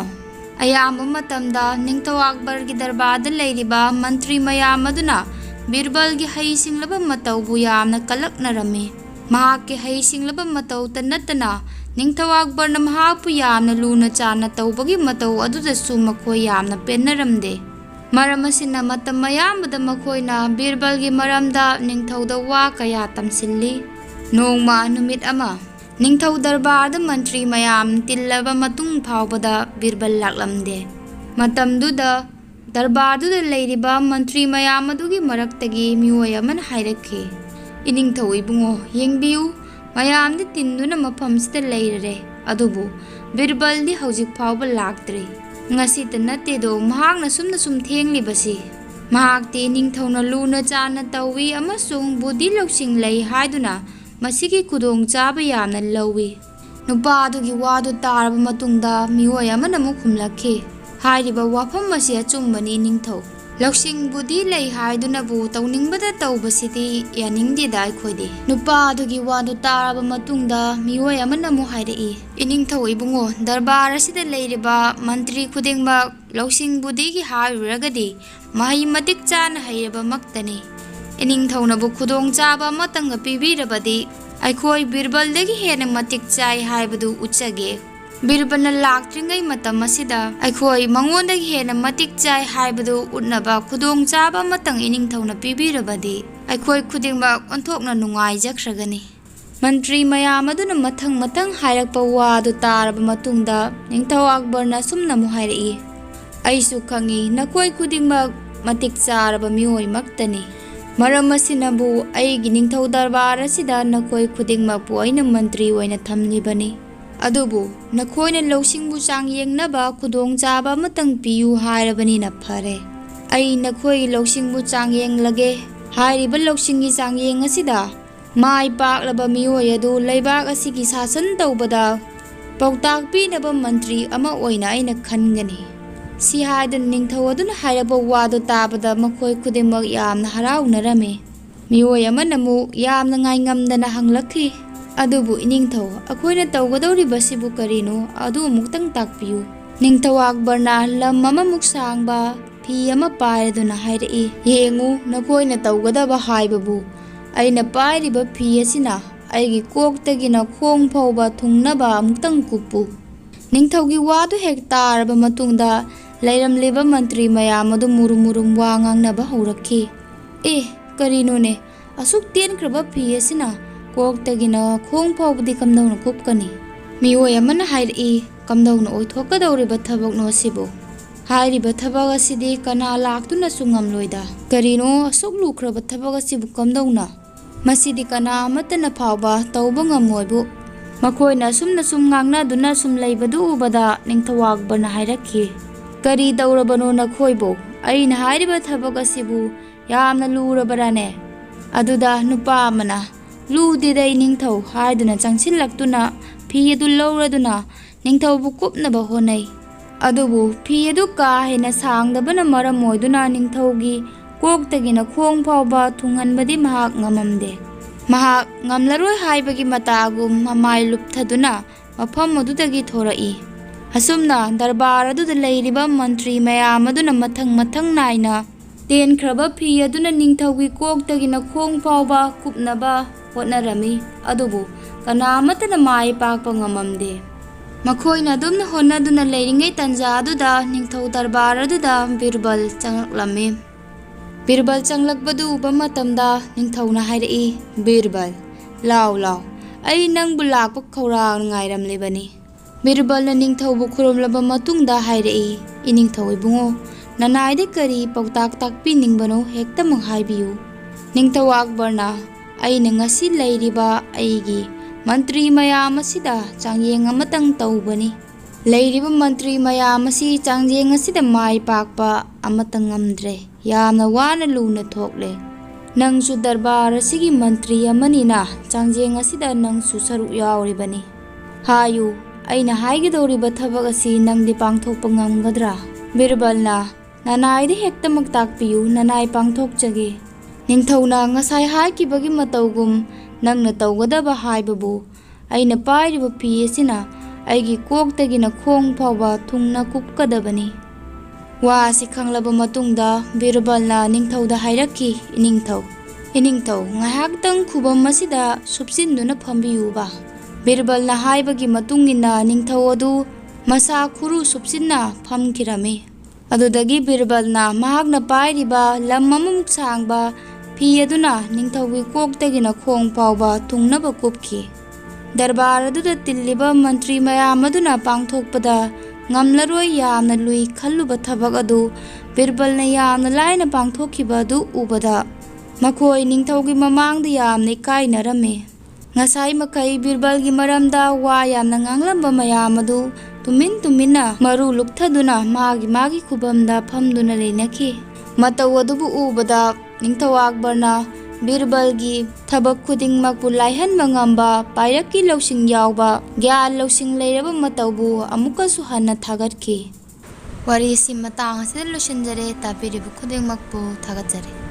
ꯑꯌꯥꯝꯕ ꯃꯇꯝꯗ ꯅꯤꯡꯊꯧ ꯑꯛꯕꯔꯒꯤ ꯗꯔꯕꯥꯔꯗ ꯂꯩꯔꯤꯕ ꯃꯟꯇ꯭ꯔꯤ ꯃꯌꯥꯝ ꯑꯗꯨꯅ ꯕꯤꯔꯕꯜꯒꯤ ꯍꯩꯁꯤꯡꯂꯕ ꯃꯇꯧꯕꯨ ꯌꯥꯝꯅ ꯀꯂꯛꯅꯔꯝꯃꯤ꯫ ꯃꯍꯥꯛꯀꯤ ꯍꯩꯁꯤꯡꯂꯕ ꯃꯇꯧꯇ ꯅꯠꯇꯅ ꯅꯤꯡꯊꯧ ꯑꯛꯕꯔꯅ ꯃꯍꯥꯛꯄꯨ ꯌꯥꯝꯅ ꯂꯨꯅ ꯆꯥꯟꯅ ꯇꯧꯕꯒꯤ ꯃꯇꯧ ꯑꯗꯨꯗꯁꯨ ꯃꯈꯣꯏ ꯌꯥꯝꯅ ꯄꯦꯟꯅꯔꯝꯗꯦ꯫ ꯃꯔꯝ ꯑꯁꯤꯅ ꯃꯇꯝ ꯑꯌꯥꯝꯕꯗ ꯃꯈꯣꯏꯅ ꯕꯤꯔꯕꯜꯒꯤ ꯃꯔꯝꯗ ꯅꯤꯡꯊꯧꯗ ꯋꯥ ꯀꯌꯥ ꯇꯝꯁꯤꯜꯂꯤ꯫ ꯅꯣꯡꯃ ꯅꯨꯃꯤꯠ ꯑꯃ ꯅꯤꯡꯊꯧ ꯗꯔꯕꯥꯔꯗ ꯃꯟꯇ꯭ꯔꯤ ꯃꯌꯥꯝ ꯇꯤꯜꯂꯕ ꯃꯇꯨꯡ ꯐꯥꯎꯕꯗ ꯕꯤꯔꯕꯜ ꯂꯥꯛꯂꯝꯗꯦ꯫ ꯃꯇꯝꯗꯨꯗ ꯗꯔꯕꯥꯔꯗꯨꯗ ꯂꯩꯔꯤꯕ ꯃꯟꯇ꯭ꯔꯤ ꯃꯌꯥꯝ ꯑꯗꯨꯒꯤ ꯃꯔꯛꯇꯒꯤ ꯃꯤꯑꯣꯏ ꯑꯃꯅ ꯍꯥꯏꯔꯛꯈꯤ, "ꯏꯅꯤꯡꯊꯧ ꯏꯕꯨꯡꯉꯣ, ꯌꯦꯡꯕꯤꯌꯨ, ꯃꯌꯥꯝꯗꯤ ꯇꯤꯟꯗꯨꯅ ꯃꯐꯝꯁꯤꯗ ꯂꯩꯔꯔꯦ, ꯑꯗꯨꯕꯨ ꯕꯤꯔꯕꯜꯗꯤ ꯍꯧꯖꯤꯛ ꯐꯥꯎꯕ ꯂꯥꯛꯇ꯭ꯔꯤ꯫ ꯉꯁꯤꯇ ꯅꯠꯇꯦꯗꯣ ꯃꯍꯥꯛꯅ ꯁꯨꯝ ꯊꯦꯡꯂꯤꯕꯁꯤ꯫ ꯃꯍꯥꯛꯇꯤ ꯅꯤꯡꯊꯧꯅ ꯂꯨꯅ ꯆꯥꯟꯅ ꯇꯧꯏ ꯑꯃꯁꯨꯡ ꯕꯨꯙꯤ ꯂꯧꯁꯤꯡ ꯂꯩ ꯍꯥꯏꯗꯨꯅ ꯃꯁꯤꯒꯤ ꯈꯨꯗꯣꯡꯆꯥꯕ ꯌꯥꯝꯅ ꯂꯧꯏ." ꯅꯨꯄꯥ ꯑꯗꯨꯒꯤ ꯋꯥꯗꯨ ꯇꯥꯔꯕ ꯃꯇꯨꯡꯗ ꯃꯤꯑꯣꯏ ꯑꯃꯅ ꯑꯃꯨꯛ ꯈꯨꯝꯂꯛꯈꯤ, "ꯍꯥꯏꯔꯤꯕ ꯋꯥꯐꯝ ꯑꯁꯤ ꯑꯆꯨꯝꯕꯅꯤ ꯅꯤꯡꯊꯧ꯫ ꯂꯧꯁꯤꯡ ꯕꯨꯙꯤ ꯂꯩ ꯍꯥꯏꯗꯨꯅꯕꯨ ꯇꯧꯅꯤꯡꯕꯗ ꯇꯧꯕꯁꯤꯗꯤ ꯌꯥꯅꯤꯡꯗꯦꯗ ꯑꯩꯈꯣꯏꯗꯤ." ꯅꯨꯄꯥ ꯑꯗꯨꯒꯤ ꯋꯥꯗꯨ ꯇꯥꯔꯕ ꯃꯇꯨꯡꯗ ꯃꯤꯑꯣꯏ ꯑꯃꯅ ꯑꯃꯨꯛ ꯍꯥꯏꯔꯛꯏ, "ꯏꯅꯤꯡꯊꯧ ꯏꯕꯨꯡꯉꯣ, ꯗꯔꯕꯥꯔ ꯑꯁꯤꯗ ꯂꯩꯔꯤꯕ ꯃꯟꯇ꯭ꯔꯤ ꯈꯨꯗꯤꯡꯃꯛ ꯂꯧꯁꯤꯡ ꯕꯨꯙꯤꯒꯤ ꯍꯥꯏꯔꯨꯔꯒꯗꯤ ꯃꯍꯩ ꯃꯇꯤꯛ ꯆꯥꯅ ꯍꯩꯔꯕꯃꯛꯇꯅꯤ꯫ ꯏꯅꯤꯡꯊꯧꯅꯕꯨ ꯈꯨꯗꯣꯡꯆꯥꯕ ꯑꯃꯇꯪꯒ ꯄꯤꯕꯤꯔꯕꯗꯤ ꯑꯩꯈꯣꯏ ꯕꯤꯔꯕꯜꯗꯒꯤ ꯍꯦꯟꯅ ꯃꯇꯤꯛ ꯆꯥꯏ ꯍꯥꯏꯕꯗꯨ ꯎꯠꯆꯒꯦ꯫ ꯕꯤꯔꯕꯜꯅ ꯂꯥꯛꯇ꯭ꯔꯤꯉꯩ ꯃꯇꯝ ꯑꯁꯤꯗ ꯑꯩꯈꯣই ꯃꯉꯣꯟꯗꯒꯤ ꯍꯦꯟꯅ ꯃꯇꯤꯛ ꯆꯥꯏ ꯍꯥꯏꯕꯗꯨ ꯎꯠꯅꯕ ꯈꯨꯗꯣꯡꯆꯥꯕ ꯑꯃꯇꯪ ꯏꯅꯤꯡꯊꯧꯅ ꯄꯤꯕꯤꯔꯕꯗꯤ ꯑꯩꯈꯣꯏ ꯈꯨꯗꯤꯡꯃꯛ ꯑꯣꯟꯊꯣꯛꯅ ꯅꯨꯡꯉꯥꯏꯖꯈ꯭ꯔꯒꯅꯤ." ꯃꯟꯇ꯭ꯔꯤ ꯃꯌꯥꯝ ꯑꯗꯨꯅ ꯃꯊꯪ ꯃꯊꯪ ꯍꯥꯏꯔꯛꯄ ꯋꯥꯗꯨ ꯇꯥꯔꯕ ꯃꯇꯨꯡꯗ ꯅꯤꯡꯊꯧ ꯑꯛꯕꯔꯅ ꯑꯁꯨꯝꯅ ꯑꯃꯨꯛ ꯍꯥꯏꯔꯛꯏ, "ꯑꯩꯁꯨ ꯈꯪꯏ ꯅꯈꯣꯏ ꯈꯨꯗꯤꯡꯃꯛ ꯃꯇꯤꯛ ꯆꯥꯔꯕ ꯃꯤꯑꯣꯏꯃꯛꯇꯅꯤ꯫ ꯃꯔꯝ ꯑꯁꯤꯅꯕꯨ ꯑꯩꯒꯤ ꯅꯤꯡꯊꯧ ꯗꯔꯕꯥꯔ ꯑꯁꯤꯗ ꯅꯈꯣꯏ ꯈꯨꯗꯤꯡꯃꯛꯄꯨ ꯑꯩꯅ ꯃꯟꯇ꯭ꯔꯤ ꯑꯣꯏꯅ ꯊꯝꯂꯤꯕꯅꯤ꯫ ꯑꯗꯨꯕꯨ ꯅꯈꯣꯏꯅ ꯂꯧꯁꯤꯡꯕꯨ ꯆꯥꯡꯌꯦꯡꯅꯕ ꯈꯨꯗꯣꯡꯆꯥꯕ ꯑꯃꯇꯪ ꯄꯤꯌꯨ ꯍꯥꯏꯔꯕꯅꯤꯅ ꯐꯔꯦ, ꯑꯩ ꯅꯈꯣꯏꯒꯤ ꯂꯧꯁꯤꯡꯕꯨ ꯆꯥꯡꯌꯦꯡꯂꯒꯦ꯫ ꯍꯥꯏꯔꯤꯕ ꯂꯧꯁꯤꯡꯒꯤ ꯆꯥꯡꯌꯦꯡ ꯑꯁꯤꯗ ꯃꯥꯏ ꯄꯥꯛꯂꯕ ꯃꯤꯑꯣꯏ ꯑꯗꯨ ꯂꯩꯕꯥꯛ ꯑꯁꯤꯒꯤ ꯁꯥꯁꯟ ꯇꯧꯕꯗ ꯄꯥꯎꯇꯥꯛ ꯄꯤꯅꯕ ꯃꯟꯇ꯭ꯔꯤ ꯑꯃ ꯑꯣꯏꯅ ꯑꯩꯅ ꯈꯟꯒꯅꯤ." ꯁꯤ ꯍꯥꯏꯗꯨꯅ ꯅꯤꯡꯊꯧ ꯑꯗꯨꯅ ꯍꯥꯏꯔꯛꯄ ꯋꯥꯗꯨ ꯇꯥꯕꯗ ꯃꯈꯣꯏ ꯈꯨꯗꯤꯡꯃꯛ ꯌꯥꯝꯅ ꯍꯔꯥꯎꯅꯔꯝꯃꯤ꯫ ꯃꯤꯑꯣꯏ ꯑꯃꯅ ꯑꯃꯨꯛ ꯌꯥꯝꯅ ꯉꯥꯏꯉꯝꯗꯅ ꯍꯪꯂꯛꯈꯤ, "ꯑꯗꯨꯕꯨ ꯏꯅꯤꯡꯊꯧ, ꯑꯩꯈꯣꯏꯅ ꯇꯧꯒꯗꯧꯔꯤꯕꯁꯤꯕꯨ ꯀꯔꯤꯅꯣ? ꯑꯗꯨ ꯑꯃꯨꯛꯇꯪ ꯇꯥꯛꯄꯤꯌꯨ." ꯅꯤꯡꯊꯧ ꯑꯛꯕꯔꯅ ꯂꯝ ꯑꯃꯃꯨꯛ ꯁꯥꯡꯕ ꯐꯤ ꯑꯃ ꯄꯥꯏꯔꯗꯨꯅ ꯍꯥꯏꯔꯛꯏ, "ꯌꯦꯡꯉꯨ, ꯅꯈꯣꯏꯅ ꯇꯧꯒꯗꯕ ꯍꯥꯏꯕꯕꯨ ꯑꯩꯅ ꯄꯥꯏꯔꯤꯕ ꯐꯤ ꯑꯁꯤꯅ ꯑꯩꯒꯤ ꯀꯣꯛꯇꯒꯤꯅ ꯈꯣꯡ ꯐꯥꯎꯕ ꯊꯨꯡꯅꯕ ꯑꯃꯨꯛꯇꯪ ꯀꯨꯞꯄꯨ." ꯅꯤꯡꯊꯧꯒꯤ ꯋꯥꯗꯨ ꯍꯦꯛ ꯇꯥꯔꯕ ꯃꯇꯨꯡꯗ ꯂꯩꯔꯝꯂꯤꯕ ꯃꯟꯇ꯭ꯔꯤ ꯃꯌꯥꯝ ꯑꯗꯨ ꯃꯨꯔꯨꯝ ꯃꯨꯔꯨꯝ ꯋꯥ ꯉꯥꯡꯅꯕ ꯍꯧꯔꯛꯈꯤ꯫ "ꯑꯦ, ꯀꯔꯤꯅꯣꯅꯦ, ꯑꯁꯨꯛ ꯇꯦꯟꯈ꯭ꯔꯕ ꯐꯤ ꯑꯁꯤꯅ ꯀꯣꯛꯇꯒꯤꯅ ꯈꯣꯡ ꯐꯥꯎꯕꯗꯤ ꯀꯝꯗꯧꯅ ꯀꯨꯞꯀꯅꯤ?" ꯃꯤꯑꯣꯏ ꯑꯃꯅ ꯍꯥꯏꯔꯛꯏ, "ꯀꯝꯗꯧꯅ ꯑꯣꯏꯊꯣꯛꯀꯗꯧꯔꯤꯕ ꯊꯕꯛꯅꯣ ꯁꯤꯕꯨ? ꯍꯥꯏꯔꯤꯕ ꯊꯕꯛ ꯑꯁꯤꯗꯤ ꯀꯅꯥ ꯂꯥꯛꯇꯨꯅꯁꯨ ꯉꯝꯂꯣꯏꯗ꯫ ꯀꯔꯤꯅꯣ, ꯑꯁꯨꯛ ꯂꯨꯈ꯭ꯔꯕ ꯊꯕꯛ ꯑꯁꯤꯕꯨ ꯀꯝꯗꯧꯅ? ꯃꯁꯤꯗꯤ ꯀꯅꯥ ꯑꯃꯠꯇꯅ ꯐꯥꯎꯕ ꯇꯧꯕ ꯉꯝꯃꯣꯏꯕꯨ." ꯃꯈꯣꯏꯅ ꯑꯁꯨꯝꯅ ꯁꯨꯝ ꯉꯥꯡꯅꯗꯨꯅ ꯁꯨꯝ ꯂꯩꯕꯗꯨ ꯎꯕꯗ ꯅꯤꯡꯊꯧ ꯑꯛꯕꯔꯅ ꯍꯥꯏꯔꯛꯈꯤ, "ꯀꯔꯤ ꯇꯧꯔꯕꯅꯣ ꯅꯈꯣꯏꯕꯨ? ꯑꯩꯅ ꯍꯥꯏꯔꯤꯕ ꯊꯕꯛ ꯑꯁꯤꯕꯨ ꯌꯥꯝꯅ ꯂꯨꯔꯕꯔꯥꯅꯦ? ꯑꯗꯨꯗ ꯅꯨꯄꯥ ꯑꯃꯅ ꯂꯨꯗꯦꯗ ꯅꯤꯡꯊꯧ ꯍꯥꯏꯗꯨꯅ ꯆꯪꯁꯤꯜꯂꯛꯇꯨꯅ ꯐꯤ ꯑꯗꯨ ꯂꯧꯔꯗꯨꯅ ꯅꯤꯡꯊꯧꯕꯨ ꯀꯨꯞꯅꯕ ꯍꯣꯠꯅꯩ꯫ ꯑꯗꯨꯕꯨ ꯐꯤ ꯑꯗꯨ ꯀꯥ ꯍꯦꯟꯅ ꯁꯥꯡꯗꯕꯅ ꯃꯔꯝ ꯑꯣꯏꯗꯨꯅ ꯅꯤꯡꯊꯧꯒꯤ ꯀꯣꯛꯇꯒꯤꯅ ꯈꯣꯡ ꯐꯥꯎꯕ ꯊꯨꯡꯍꯟꯕꯗꯤ ꯃꯍꯥꯛ ꯉꯝꯃꯝꯗꯦ꯫ ꯃꯍꯥꯛ ꯉꯝꯂꯔꯣꯏ ꯍꯥꯏꯕꯒꯤ ꯃꯇꯥꯒꯨꯝ ꯃꯃꯥꯏ ꯂꯨꯞꯊꯗꯨꯅ ꯃꯐꯝ ꯑꯗꯨꯗꯒꯤ ꯊꯣꯔꯛꯏ꯫ ꯑꯁꯨꯝꯅ ꯗꯔꯕꯥꯔ ꯑꯗꯨꯗ ꯂꯩꯔꯤꯕ ꯃꯟꯇ꯭ꯔꯤ ꯃꯌꯥꯝ ꯑꯗꯨꯅ ꯃꯊꯪ ꯅꯥꯏꯅ ꯇꯦꯟꯈ꯭ꯔꯕ ꯐꯤ ꯑꯗꯨꯅ ꯅꯤꯡꯊꯧꯒꯤ ꯀꯣꯛꯇꯒꯤꯅ ꯈꯣꯡ ꯐꯥꯎꯕ ꯀꯨꯞꯅꯕ ꯍꯣꯠꯅꯔꯝꯃꯤ, ꯑꯗꯨꯕꯨ ꯀꯅꯥꯃꯠꯇꯅ ꯃꯥꯏ ꯄꯥꯛꯄ ꯉꯝꯃꯝꯗꯦ꯫ ꯃꯈꯣꯏꯅ ꯑꯗꯨꯝꯅ ꯍꯣꯠꯅꯗꯨꯅ ꯂꯩꯔꯤꯉꯩ ꯇꯥꯟꯖꯥ ꯑꯗꯨꯗ ꯅꯤꯡꯊꯧ ꯗꯔꯕꯥꯔ ꯑꯗꯨꯗ ꯕꯤꯔꯕꯜ ꯆꯪꯂꯛꯂꯝꯃꯤ꯫ ꯕꯤꯔꯕꯜ ꯆꯪꯂꯛꯄꯗꯨ ꯎꯕ ꯃꯇꯝꯗ ꯅꯤꯡꯊꯧꯅ ꯍꯥꯏꯔꯛꯏ, "ꯕꯤꯔꯕꯜ, ꯂꯥꯎ ꯂꯥꯎ, ꯑꯩ ꯅꯪꯕꯨ ꯂꯥꯛꯄ ꯈꯧꯔꯥꯡꯅ ꯉꯥꯏꯔꯝꯂꯤꯕꯅꯤ꯫" ꯕꯤꯔꯕꯜꯅ ꯅꯤꯡꯊꯧꯕꯨ ꯈꯨꯔꯨꯝꯂꯕ ꯃꯇꯨꯡꯗ ꯍꯥꯏꯔꯛꯏ, "ꯏꯅꯤꯡꯊꯧ ꯏꯕꯨꯡꯉꯣ, ꯅꯅꯥꯏꯗ ꯀꯔꯤ ꯄꯥꯎꯇꯥꯛ ꯇꯥꯛꯄꯤꯅꯤꯡꯕꯅꯣ ꯍꯦꯛꯇꯃꯛ ꯍꯥꯏꯕꯤꯌꯨ꯫" ꯅꯤꯡꯊꯧ ꯑꯛꯕꯔꯅ "ꯑꯩꯅ ꯉꯁꯤ ꯂꯩꯔꯤꯕ ꯑꯩꯒꯤ ꯃꯟꯇ꯭ꯔꯤ ꯃꯌꯥꯝ ꯑꯁꯤꯗ ꯆꯥꯡꯌꯦꯡ ꯑꯃꯇꯪ ꯇꯧꯕꯅꯤ꯫ ꯂꯩꯔꯤꯕ ꯃꯟꯇ꯭ꯔꯤ ꯃꯌꯥꯝ ꯑꯁꯤ ꯆꯥꯡꯌꯦꯡ ꯑꯁꯤꯗ ꯃꯥꯏ ꯄꯥꯛꯄ ꯑꯃꯠꯇ ꯉꯝꯗ꯭ꯔꯦ, ꯌꯥꯝꯅ ꯋꯥꯅ ꯂꯨꯅ ꯊꯣꯛꯂꯦ꯫ ꯅꯪꯁꯨ ꯗꯔꯕꯥꯔ ꯑꯁꯤꯒꯤ ꯃꯟꯇ꯭ꯔꯤ ꯑꯃꯅꯤꯅ ꯆꯥꯡꯌꯦꯡ ꯑꯁꯤꯗ ꯅꯪꯁꯨ ꯁꯔꯨꯛ ꯌꯥꯎꯔꯤꯕꯅꯤ꯫ ꯍꯥꯏꯌꯨ, ꯑꯩꯅ ꯍꯥꯏꯒꯗꯧꯔꯤꯕ ꯊꯕꯛ ꯑꯁꯤ ꯅꯪꯗꯤ ꯄꯥꯡꯊꯣꯛꯄ ꯉꯝꯒꯗ꯭ꯔꯥ?" ꯕꯤꯔꯕꯜꯅ "ꯅꯅꯥꯏꯗ ꯍꯦꯛꯇꯃꯛ ꯇꯥꯛꯄꯤꯌꯨ, ꯅꯅꯥꯏ ꯄꯥꯡꯊꯣꯛꯆꯒꯦ꯫ ꯅꯤꯡꯊꯧꯅ ꯉꯁꯥꯏ ꯍꯥꯏꯈꯤꯕꯒꯤ ꯃꯇꯧꯒꯨꯝ ꯅꯪꯅ ꯇꯧꯒꯗꯕ ꯍꯥꯏꯕꯕꯨ ꯑꯩꯅ ꯄꯥꯏꯔꯤꯕ ꯐꯤ ꯑꯁꯤꯅ ꯑꯩꯒꯤ ꯀꯣꯛꯇꯒꯤꯅ ꯈꯣꯡ ꯐꯥꯎꯕ ꯊꯨꯡꯅ ꯀꯨꯞꯀꯗꯕꯅꯤ꯫" ꯋꯥ ꯑꯁꯤ ꯈꯪꯂꯕ ꯃꯇꯨꯡꯗ ꯕꯤꯔꯕꯜꯅ ꯅꯤꯡꯊꯧꯗ ꯍꯥꯏꯔꯛꯈꯤ, "ꯏꯅꯤꯡꯊꯧ, ꯉꯥꯏꯍꯥꯛꯇꯪ ꯈꯨꯕꯝ ꯑꯁꯤꯗ ꯁꯨꯞꯆꯤꯟꯗꯨꯅ ꯐꯝꯕꯤꯌꯨꯕ꯫" ꯕꯤꯔꯕꯜꯅ ꯍꯥꯏꯕꯒꯤ ꯃꯇꯨꯡ ꯏꯟꯅ ꯅꯤꯡꯊꯧ ꯑꯗꯨ ꯃꯁꯥ ꯈꯨꯔꯨ ꯁꯨꯞꯆꯤꯟꯅ ꯐꯝꯈꯤꯔꯝꯃꯤ꯫ ꯑꯗꯨꯗꯒꯤ ꯕꯤꯔꯕꯜꯅ ꯃꯍꯥꯛꯅ ꯄꯥꯏꯔꯤꯕ ꯂꯝ ꯑꯃꯃꯨꯛ ꯁꯥꯡꯕ ꯐꯤ ꯑꯗꯨꯅ ꯅꯤꯡꯊꯧꯒꯤ ꯀꯣꯛꯇꯒꯤꯅ ꯈꯣꯡ ꯐꯥꯎꯕ ꯊꯨꯡꯅꯕ ꯀꯨꯞꯈꯤ꯫ ꯗꯔꯕꯥꯔ ꯑꯗꯨꯗ ꯇꯤꯜꯂꯤꯕ ꯃꯟꯇ꯭ꯔꯤ ꯃꯌꯥꯝ ꯑꯗꯨꯅ ꯄꯥꯡꯊꯣꯛꯄꯗ ꯉꯝꯂꯔꯣꯏ ꯌꯥꯝꯅ ꯂꯨꯏ ꯈꯜꯂꯨꯕ ꯊꯕꯛ ꯑꯗꯨ ꯕꯤꯔꯕꯜꯅ ꯌꯥꯝꯅ ꯂꯥꯏꯅ ꯄꯥꯡꯊꯣꯛꯈꯤꯕ ꯑꯗꯨ ꯎꯕꯗ ꯃꯈꯣꯏ ꯅꯤꯡꯊꯧꯒꯤ ꯃꯃꯥꯡꯗ ꯌꯥꯝꯅ ꯏꯀꯥꯏꯅꯔꯝꯃꯤ꯫ ꯉꯁꯥꯏ ꯃꯈꯩ ꯕꯤꯔꯕꯜꯒꯤ ꯃꯔꯝꯗ ꯋꯥ ꯌꯥꯝꯅ ꯉꯥꯡꯂꯝꯕ ꯃꯌꯥꯝ ꯑꯗꯨ ꯇꯨꯃꯤꯟꯅ ꯃꯔꯨ ꯂꯨꯞꯊꯗꯨꯅ ꯃꯥꯒꯤ ꯈꯨꯕꯝꯗ ꯐꯝꯗꯨꯅ ꯂꯩꯅꯈꯤ꯫ ꯃꯇꯧ ꯑꯗꯨꯕꯨ ꯎꯕꯗ ꯅꯤꯡꯊꯧ ꯑꯛꯕꯔꯅ ꯕꯤꯔꯕꯜꯒꯤ ꯊꯕꯛ ꯈꯨꯗꯤꯡꯃꯛꯄꯨ ꯂꯥꯏꯍꯟꯕ ꯉꯝꯕ, ꯄꯥꯏꯔꯛꯀꯤ ꯂꯧꯁꯤꯡ ꯌꯥꯎꯕ, ꯒ꯭ꯌꯥꯟ ꯂꯧꯁꯤꯡ ꯂꯩꯔꯕ ꯃꯇꯧꯕꯨ ꯑꯃꯨꯛꯀꯁꯨ ꯍꯟꯅ ꯊꯥꯒꯠꯈꯤ꯫ ꯋꯥꯔꯤ ꯑꯁꯤ ꯃꯇꯥꯡ ꯑꯁꯤꯗ ꯂꯣꯏꯁꯤꯟꯖꯔꯦ꯫ ꯇꯥꯕꯤꯔꯤꯕ ꯈꯨꯗꯤꯡꯃꯛꯄꯨ ꯊꯥꯒꯠꯆꯔꯤ꯫